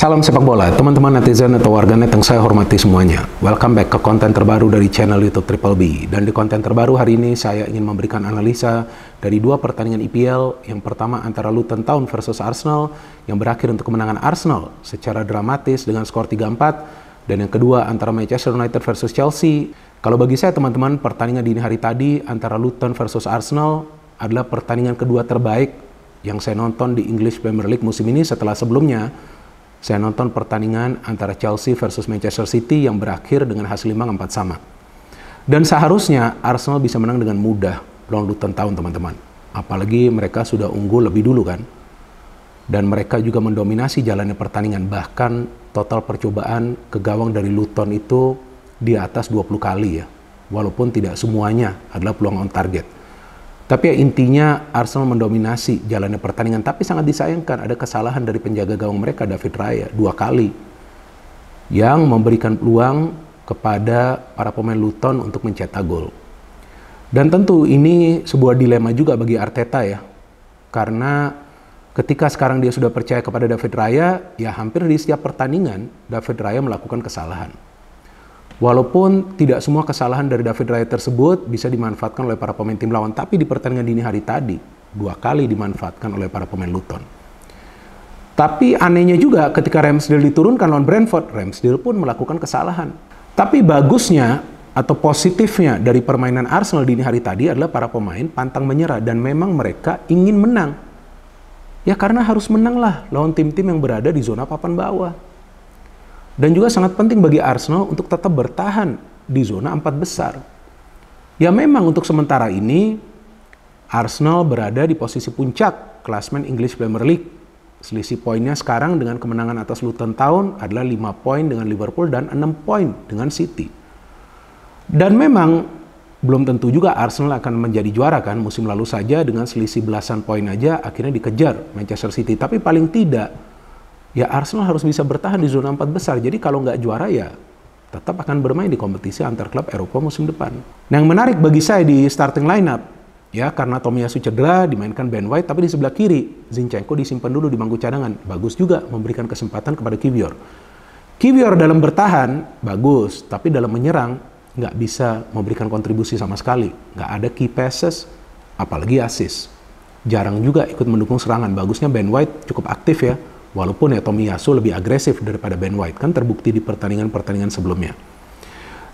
Salam sepak bola, teman-teman netizen atau warganet yang saya hormati semuanya. Welcome back ke konten terbaru dari channel YouTube Triple B. Dan di konten terbaru hari ini saya ingin memberikan analisa dari dua pertandingan IPL. Yang pertama antara Luton Town versus Arsenal yang berakhir untuk kemenangan Arsenal secara dramatis dengan skor 3-4. Dan yang kedua antara Manchester United versus Chelsea. Kalau bagi saya teman-teman, pertandingan dini hari tadi antara Luton versus Arsenal adalah pertandingan kedua terbaik yang saya nonton di English Premier League musim ini setelah sebelumnya saya nonton pertandingan antara Chelsea versus Manchester City yang berakhir dengan hasil 5-4 sama. Dan seharusnya Arsenal bisa menang dengan mudah lawan Luton Town, teman-teman. Apalagi mereka sudah unggul lebih dulu kan. Dan mereka juga mendominasi jalannya pertandingan. Bahkan total percobaan ke gawang dari Luton itu di atas 20 kali ya. Walaupun tidak semuanya adalah peluang on target. Tapi ya intinya Arsenal mendominasi jalannya pertandingan. Tapi sangat disayangkan ada kesalahan dari penjaga gawang mereka David Raya 2 kali. Yang memberikan peluang kepada para pemain Luton untuk mencetak gol. Dan tentu ini sebuah dilema juga bagi Arteta ya. Karena ketika sekarang dia sudah percaya kepada David Raya, ya hampir di setiap pertandingan David Raya melakukan kesalahan. Walaupun tidak semua kesalahan dari David Raya tersebut bisa dimanfaatkan oleh para pemain tim lawan, tapi di pertandingan dini hari tadi 2 kali dimanfaatkan oleh para pemain Luton. Tapi anehnya juga ketika Ramsdale diturunkan lawan Brentford, Ramsdale pun melakukan kesalahan. Tapi bagusnya atau positifnya dari permainan Arsenal dini hari tadi adalah para pemain pantang menyerah dan memang mereka ingin menang. Ya karena harus menang lah lawan tim-tim yang berada di zona papan bawah. Dan juga sangat penting bagi Arsenal untuk tetap bertahan di zona 4 besar. Ya memang untuk sementara ini Arsenal berada di posisi puncak klasemen English Premier League. Selisih poinnya sekarang dengan kemenangan atas Luton Town adalah 5 poin dengan Liverpool dan 6 poin dengan City. Dan memang belum tentu juga Arsenal akan menjadi juara kan. Musim lalu saja dengan selisih belasan poin aja akhirnya dikejar Manchester City. Tapi paling tidak ya Arsenal harus bisa bertahan di zona 4 besar. Jadi kalau nggak juara ya tetap akan bermain di kompetisi antar klub Eropa musim depan. Nah yang menarik bagi saya di starting lineup ya karena Tomiyasu cedera dimainkan Ben White, tapi di sebelah kiri Zinchenko disimpan dulu di bangku cadangan. Bagus juga memberikan kesempatan kepada Kiwior. Kiwior dalam bertahan bagus, tapi dalam menyerang nggak bisa memberikan kontribusi sama sekali. Nggak ada key passes, apalagi assist. Jarang juga ikut mendukung serangan. Bagusnya Ben White cukup aktif ya. Walaupun ya Tomiyasu lebih agresif daripada Ben White, kan terbukti di pertandingan-pertandingan sebelumnya.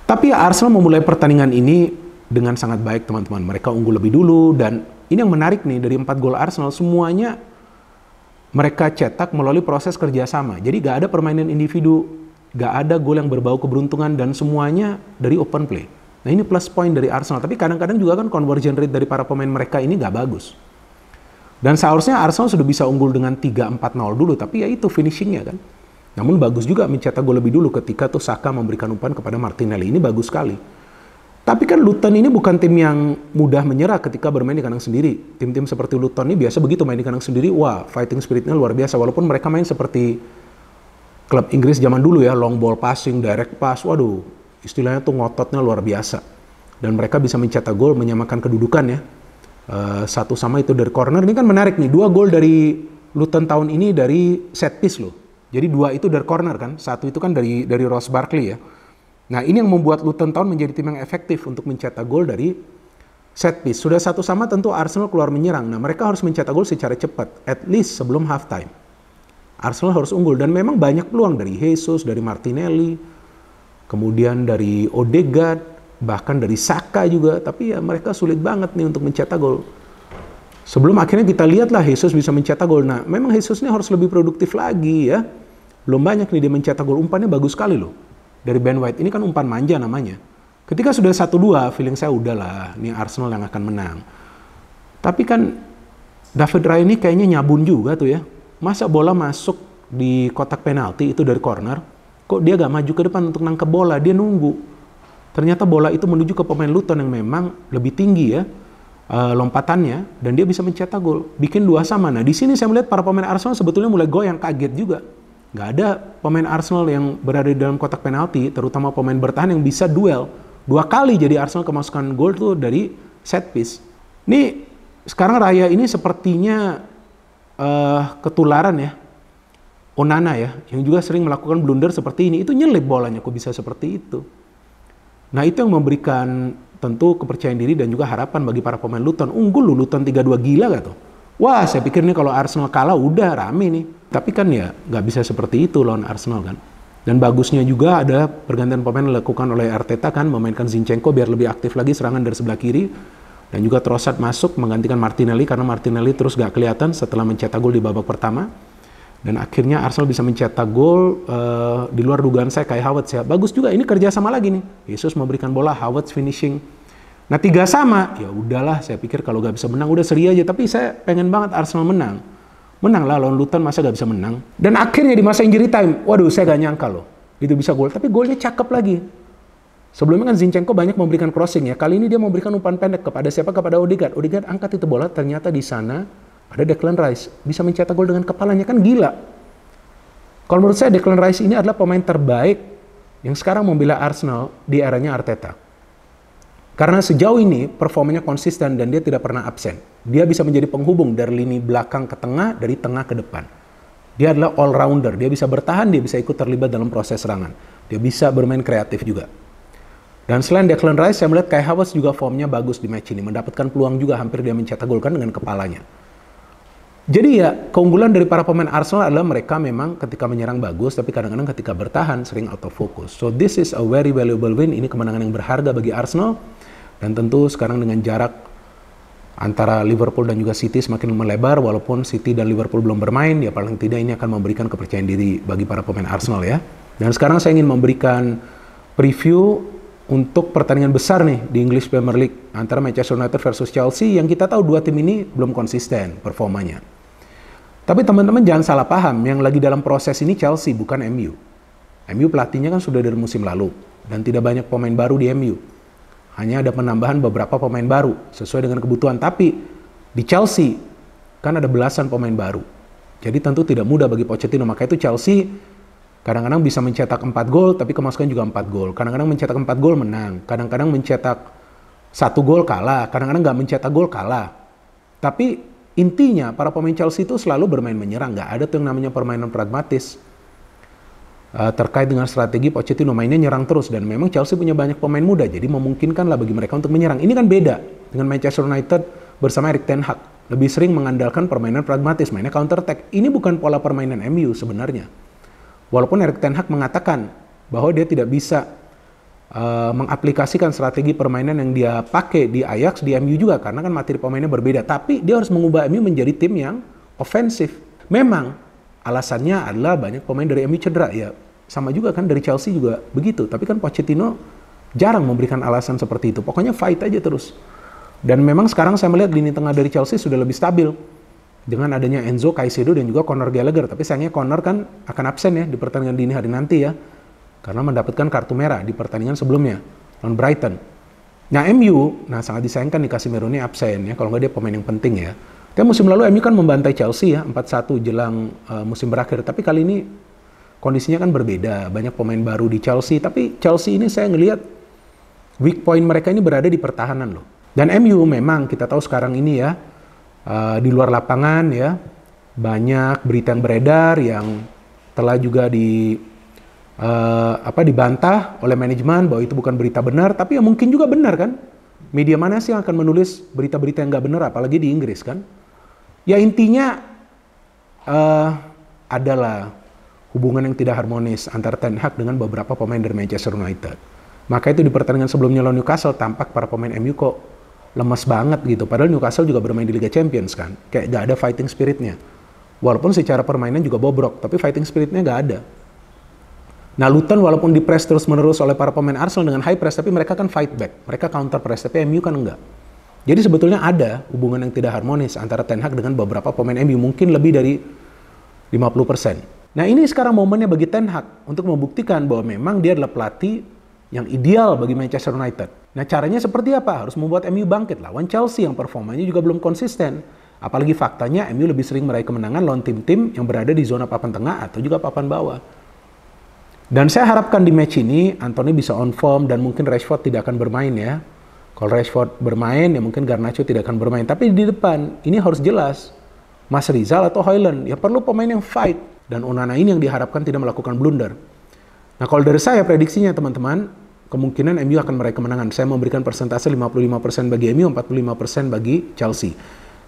Tapi ya Arsenal memulai pertandingan ini dengan sangat baik teman-teman. Mereka unggul lebih dulu dan ini yang menarik nih dari 4 gol Arsenal semuanya mereka cetak melalui proses kerjasama. Jadi gak ada permainan individu, gak ada gol yang berbau keberuntungan dan semuanya dari open play. Nah ini plus point dari Arsenal. Tapi kadang-kadang juga kan conversion rate dari para pemain mereka ini gak bagus. Dan seharusnya Arsenal sudah bisa unggul dengan 3-4-0 dulu, tapi ya itu finishingnya kan. Namun bagus juga mencetak gol lebih dulu ketika tuh Saka memberikan umpan kepada Martinelli. Ini bagus sekali. Tapi kan Luton ini bukan tim yang mudah menyerah ketika bermain di kandang sendiri. Tim-tim seperti Luton ini biasa begitu main di kandang sendiri, wah fighting spiritnya luar biasa. Walaupun mereka main seperti klub Inggris zaman dulu ya, long ball passing, direct pass, waduh istilahnya tuh ngototnya luar biasa. Dan mereka bisa mencetak gol, menyamakan kedudukan ya. 1 sama itu dari corner. Ini kan menarik nih, 2 gol dari Luton Town ini dari set piece loh. Jadi 2 itu dari corner kan, 1 itu kan dari Ross Barkley ya. Nah ini yang membuat Luton Town menjadi tim yang efektif untuk mencetak gol dari set piece. Sudah 1 sama tentu Arsenal keluar menyerang. Nah mereka harus mencetak gol secara cepat, at least sebelum half time. Arsenal harus unggul dan memang banyak peluang dari Jesus, dari Martinelli, kemudian dari Odegaard, bahkan dari Saka juga, tapi ya mereka sulit banget nih untuk mencetak gol. Sebelum akhirnya kita lihatlah Jesus bisa mencetak gol. Nah, memang Jesus ini harus lebih produktif lagi ya. Belum banyak nih dia mencetak gol, umpannya bagus sekali loh. Dari Ben White, ini kan umpan manja namanya. Ketika sudah 1-2, feeling saya udahlah, ini Arsenal yang akan menang. Tapi kan David Raya ini kayaknya nyabun juga tuh ya. Masa bola masuk di kotak penalti itu dari corner, kok dia gak maju ke depan untuk nangkep bola, dia nunggu. Ternyata bola itu menuju ke pemain Luton yang memang lebih tinggi ya lompatannya dan dia bisa mencetak gol, bikin 2 sama. Nah di sini saya melihat para pemain Arsenal sebetulnya mulai goyang, kaget juga. Nggak ada pemain Arsenal yang berada di dalam kotak penalti, terutama pemain bertahan yang bisa duel. 2 kali jadi Arsenal kemasukan gol tuh dari set piece. Nih, sekarang Raya ini sepertinya ketularan ya. Onana ya, yang juga sering melakukan blunder seperti ini. Itu nyelip bolanya, kok bisa seperti itu. Nah, itu yang memberikan tentu kepercayaan diri dan juga harapan bagi para pemain Luton. Unggul loh Luton 3-2, gila gak tuh? Wah, saya pikir nih kalau Arsenal kalah udah rame nih. Tapi kan ya nggak bisa seperti itu lawan Arsenal kan. Dan bagusnya juga ada pergantian pemain dilakukan oleh Arteta kan, memainkan Zinchenko biar lebih aktif lagi serangan dari sebelah kiri. Dan juga Trossard masuk menggantikan Martinelli karena Martinelli terus gak kelihatan setelah mencetak gol di babak pertama. Dan akhirnya Arsenal bisa mencetak gol di luar dugaan saya, Kai Havertz ya. Bagus juga, ini kerja sama lagi nih. Jesus memberikan bola, Havertz finishing. Nah 3 sama, ya udahlah saya pikir kalau gak bisa menang udah seri aja. Tapi saya pengen banget Arsenal menang. Menang lah lawan Luton, masa gak bisa menang. Dan akhirnya di masa injury time, waduh saya gak nyangka loh. Itu bisa gol, tapi golnya cakep lagi. Sebelumnya kan Zinchenko banyak memberikan crossing ya. Kali ini dia memberikan umpan pendek kepada siapa? Kepada Odegaard. Odegaard angkat itu bola, ternyata di sana ada Declan Rice, bisa mencetak gol dengan kepalanya, kan gila. Kalau menurut saya Declan Rice ini adalah pemain terbaik yang sekarang membela Arsenal di eranya Arteta. Karena sejauh ini performanya konsisten dan dia tidak pernah absen. Dia bisa menjadi penghubung dari lini belakang ke tengah, dari tengah ke depan. Dia adalah all-rounder, dia bisa bertahan, dia bisa ikut terlibat dalam proses serangan. Dia bisa bermain kreatif juga. Dan selain Declan Rice, saya melihat Kai Havertz juga formnya bagus di match ini. Mendapatkan peluang juga, hampir dia mencetak gol kan dengan kepalanya. Jadi ya, keunggulan dari para pemain Arsenal adalah mereka memang ketika menyerang bagus, tapi kadang-kadang ketika bertahan sering out of focus. So this is a very valuable win. Ini kemenangan yang berharga bagi Arsenal. Dan tentu sekarang dengan jarak antara Liverpool dan juga City semakin melebar, walaupun City dan Liverpool belum bermain, ya paling tidak ini akan memberikan kepercayaan diri bagi para pemain Arsenal ya. Dan sekarang saya ingin memberikan preview untuk pertandingan besar nih di English Premier League antara Manchester United versus Chelsea, yang kita tahu dua tim ini belum konsisten performanya. Tapi teman-teman jangan salah paham, yang lagi dalam proses ini Chelsea bukan MU. MU pelatihnya kan sudah dari musim lalu dan tidak banyak pemain baru di MU. Hanya ada penambahan beberapa pemain baru sesuai dengan kebutuhan. Tapi di Chelsea kan ada belasan pemain baru. Jadi tentu tidak mudah bagi Pochettino. Maka itu Chelsea kadang-kadang bisa mencetak 4 gol tapi kemasukan juga 4 gol. Kadang-kadang mencetak 4 gol menang. Kadang-kadang mencetak 1 gol kalah. Kadang-kadang nggak mencetak gol kalah. Tapi intinya para pemain Chelsea itu selalu bermain menyerang. Nggak ada tuh yang namanya permainan pragmatis. Terkait dengan strategi Pochettino mainnya nyerang terus, dan memang Chelsea punya banyak pemain muda, jadi memungkinkanlah bagi mereka untuk menyerang. Ini kan beda dengan Manchester United bersama Erik ten Hag, lebih sering mengandalkan permainan pragmatis, mainnya counter attack. Ini bukan pola permainan MU sebenarnya. Walaupun Erik ten Hag mengatakan bahwa dia tidak bisa mengaplikasikan strategi permainan yang dia pakai di Ajax di MU juga, karena kan materi pemainnya berbeda. Tapi dia harus mengubah MU menjadi tim yang ofensif. Memang alasannya adalah banyak pemain dari MU cedera, ya sama juga kan dari Chelsea juga begitu. Tapi kan Pochettino jarang memberikan alasan seperti itu. Pokoknya fight aja terus. Dan memang sekarang saya melihat lini tengah dari Chelsea sudah lebih stabil dengan adanya Enzo, Caicedo dan juga Conor Gallagher. Tapi sayangnya Conor kan akan absen ya di pertandingan dini hari nanti ya, karena mendapatkan kartu merah di pertandingan sebelumnya lawan Brighton. Nah MU, sangat disayangkan nih Casemiro ini absen ya, kalau nggak dia pemain yang penting ya. Dan musim lalu MU kan membantai Chelsea ya 4-1 jelang musim berakhir. Tapi kali ini kondisinya kan berbeda. Banyak pemain baru di Chelsea. Tapi Chelsea ini saya ngelihat weak point mereka ini berada di pertahanan loh. Dan MU memang kita tahu sekarang ini ya di luar lapangan ya banyak berita yang beredar yang telah juga dibantah oleh manajemen bahwa itu bukan berita benar. Tapi ya mungkin juga benar kan. Media mana sih yang akan menulis berita-berita yang nggak benar, apalagi di Inggris kan? Ya intinya adalah hubungan yang tidak harmonis antara Ten Hag dengan beberapa pemain dari Manchester United. Maka itu di pertandingan sebelumnya lawan Newcastle tampak para pemain MU kok lemas banget gitu. Padahal Newcastle juga bermain di Liga Champions kan. Kayak gak ada fighting spiritnya. Walaupun secara permainan juga bobrok, tapi fighting spiritnya gak ada. Nah Luton walaupun di press terus-menerus oleh para pemain Arsenal dengan high press, tapi mereka kan fight back. Mereka counter press, tapi MU kan enggak. Jadi sebetulnya ada hubungan yang tidak harmonis antara Ten Hag dengan beberapa pemain MU, mungkin lebih dari 50%. Nah ini sekarang momennya bagi Ten Hag untuk membuktikan bahwa memang dia adalah pelatih yang ideal bagi Manchester United. Nah caranya seperti apa? Harus membuat MU bangkit lawan Chelsea yang performanya juga belum konsisten. Apalagi faktanya MU lebih sering meraih kemenangan lawan tim-tim yang berada di zona papan tengah atau juga papan bawah. Dan saya harapkan di match ini Anthony bisa on form dan mungkin Rashford tidak akan bermain ya. Kalau Rashford bermain ya mungkin Garnacho tidak akan bermain. Tapi di depan ini harus jelas. Mas Rizal atau Højlund, ya perlu pemain yang fight. Dan Onana ini yang diharapkan tidak melakukan blunder. Nah kalau dari saya prediksinya teman-teman, kemungkinan MU akan meraih kemenangan. Saya memberikan persentase 55% bagi MU, 45% bagi Chelsea.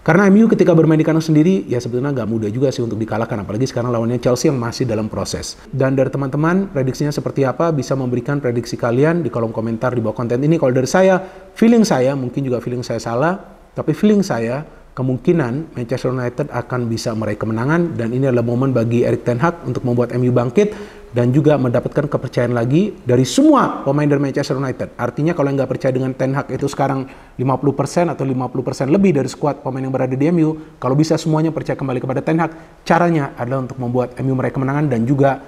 Karena MU ketika bermain di kandang sendiri, ya sebetulnya nggak mudah juga sih untuk dikalahkan. Apalagi sekarang lawannya Chelsea yang masih dalam proses. Dan dari teman-teman, prediksinya seperti apa? Bisa memberikan prediksi kalian di kolom komentar di bawah konten ini. Kalau dari saya, feeling saya, mungkin juga feeling saya salah. Tapi feeling saya, kemungkinan Manchester United akan bisa meraih kemenangan. Dan ini adalah momen bagi Erik ten Hag untuk membuat MU bangkit. Dan juga mendapatkan kepercayaan lagi dari semua pemain dari Manchester United. Artinya kalau yang nggak percaya dengan Ten Hag itu sekarang 50% atau 50% lebih dari skuad pemain yang berada di MU, kalau bisa semuanya percaya kembali kepada Ten Hag, caranya adalah untuk membuat MU meraih kemenangan dan juga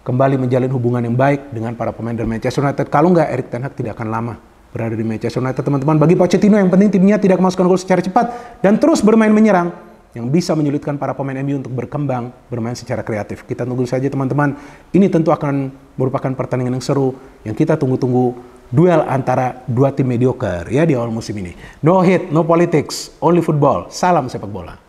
kembali menjalin hubungan yang baik dengan para pemain dari Manchester United. Kalau nggak, Erik ten Hag tidak akan lama berada di Manchester United, teman-teman. Bagi Pochettino yang penting timnya tidak memasukkan gol secara cepat dan terus bermain menyerang, yang bisa menyulitkan para pemain MU untuk berkembang, bermain secara kreatif. Kita tunggu saja teman-teman. Ini tentu akan merupakan pertandingan yang seru, yang kita tunggu-tunggu, duel antara dua tim mediocre ya di awal musim ini. No hate, no politics, only football. Salam sepak bola.